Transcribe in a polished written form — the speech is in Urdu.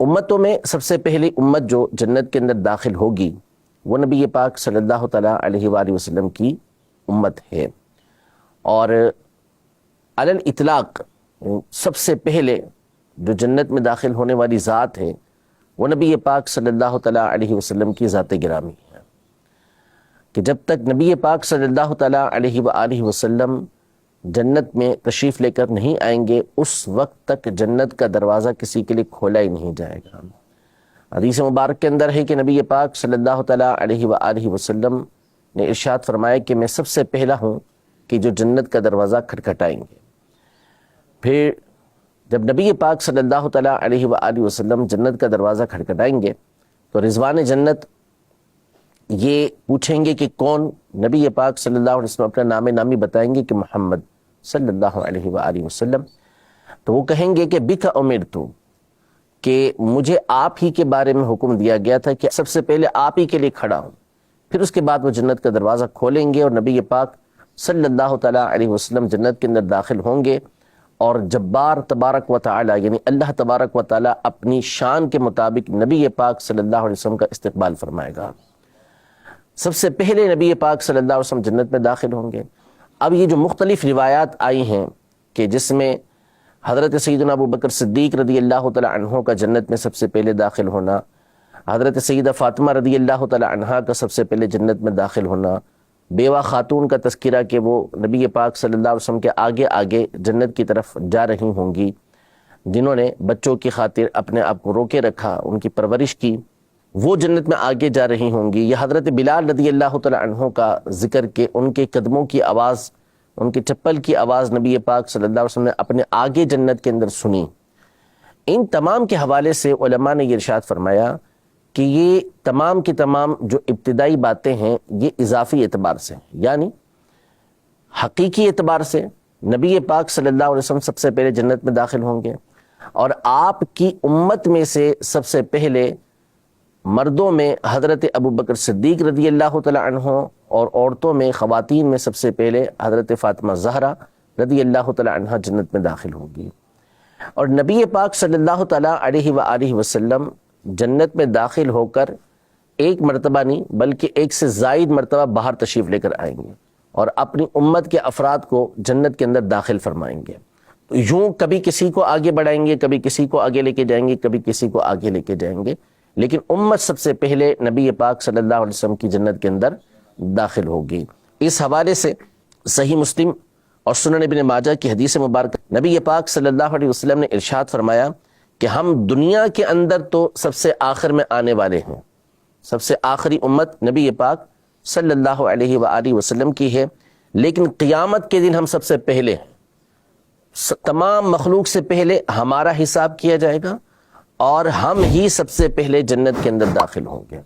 امتوں میں سب سے پہلی امت جو جنت کے اندر داخل ہوگی وہ نبی پاک صلی اللہ تعالیٰ علیہ وآلہ وسلم کی امت ہے، اور علی الاطلاق سب سے پہلے جو جنت میں داخل ہونے والی ذات ہے وہ نبی پاک صلی اللہ تعالیٰ علیہ وسلم کی ذات گرامی ہے، کہ جب تک نبی پاک صلی اللہ تعالیٰ علیہ وآلہ وسلم جنت میں تشریف لے کر نہیں آئیں گے اس وقت تک جنت کا دروازہ کسی کے لیے کھولا ہی نہیں جائے گا۔ حدیث مبارک کے اندر ہے کہ نبی پاک صلی اللہ تعالیٰ علیہ وآلہ وسلم نے ارشاد فرمایا کہ میں سب سے پہلا ہوں کہ جو جنت کا دروازہ کھٹکھٹائیں گے۔ پھر جب نبی پاک صلی اللہ تعالیٰ علیہ وآلہ وسلم جنت کا دروازہ کھٹکھٹائیں گے تو رضوان جنت یہ پوچھیں گے کہ کون؟ نبی پاک صلی اللہ علیہ وسلم اپنا نام نامی بتائیں گے کہ محمد صلی اللہ علیہ وآلہ وسلم۔ تو وہ کہیں گے کہ بک امرتو، کہ مجھے آپ ہی کے بارے میں حکم دیا گیا تھا کہ سب سے پہلے آپ ہی کے لیے کھڑا ہوں۔ پھر اس کے بعد وہ جنت کا دروازہ کھولیں گے اور نبی پاک صلی اللہ تعالیٰ علیہ وسلم جنت کے اندر داخل ہوں گے، اور جبار تبارک و تعالی یعنی اللہ تبارک و تعالی اپنی شان کے مطابق نبی پاک صلی اللہ علیہ وسلم کا استقبال فرمائے گا۔ سب سے پہلے نبی پاک صلی اللہ علیہ وسلم جنت میں داخل ہوں گے۔ اب یہ جو مختلف روایات آئی ہیں کہ جس میں حضرت سیدنا ابو بکر صدیق رضی اللہ تعالی عنہ کا جنت میں سب سے پہلے داخل ہونا، حضرت سیدہ فاطمہ رضی اللہ تعالی عنہا کا سب سے پہلے جنت میں داخل ہونا، بیوہ خاتون کا تذکرہ کہ وہ نبی پاک صلی اللہ علیہ وسلم کے آگے آگے جنت کی طرف جا رہی ہوں گی، جنہوں نے بچوں کی خاطر اپنے آپ کو روکے رکھا، ان کی پرورش کی، وہ جنت میں آگے جا رہی ہوں گی۔ یہ حضرت بلال رضی اللہ تعالی عنہ کا ذکر کہ ان کے قدموں کی آواز، ان کے چپل کی آواز نبی پاک صلی اللہ علیہ وسلم نے اپنے آگے جنت کے اندر سنی۔ ان تمام کے حوالے سے علماء نے یہ ارشاد فرمایا کہ یہ تمام کی تمام جو ابتدائی باتیں ہیں یہ اضافی اعتبار سے، یعنی حقیقی اعتبار سے نبی پاک صلی اللہ علیہ وسلم سب سے پہلے جنت میں داخل ہوں گے، اور آپ کی امت میں سے سب سے پہلے مردوں میں حضرت ابو بکر صدیق رضی اللہ تعالی عنہ، اور عورتوں میں خواتین میں سب سے پہلے حضرت فاطمہ زہرا رضی اللہ تعالی عنہ جنت میں داخل ہوگی۔ اور نبی پاک صلی اللہ تعالی علیہ وآلہ وسلم جنت میں داخل ہو کر ایک مرتبہ نہیں بلکہ ایک سے زائد مرتبہ باہر تشریف لے کر آئیں گے اور اپنی امت کے افراد کو جنت کے اندر داخل فرمائیں گے۔ تو یوں کبھی کسی کو آگے بڑھائیں گے، کبھی کسی کو آگے لے کے جائیں گے، کبھی کسی کو آگے لے کے جائیں گے، لیکن امت سب سے پہلے نبی پاک صلی اللہ علیہ وسلم کی جنت کے اندر داخل ہوگی۔ اس حوالے سے صحیح مسلم اور سنن ابن ماجہ کی حدیث مبارک نبی پاک صلی اللہ علیہ وسلم نے ارشاد فرمایا کہ ہم دنیا کے اندر تو سب سے آخر میں آنے والے ہیں، سب سے آخری امت نبی پاک صلی اللہ علیہ وآلہ وسلم کی ہے، لیکن قیامت کے دن ہم سب سے پہلے ہیں، تمام مخلوق سے پہلے ہمارا حساب کیا جائے گا اور ہم ہی سب سے پہلے جنت کے اندر داخل ہوں گے۔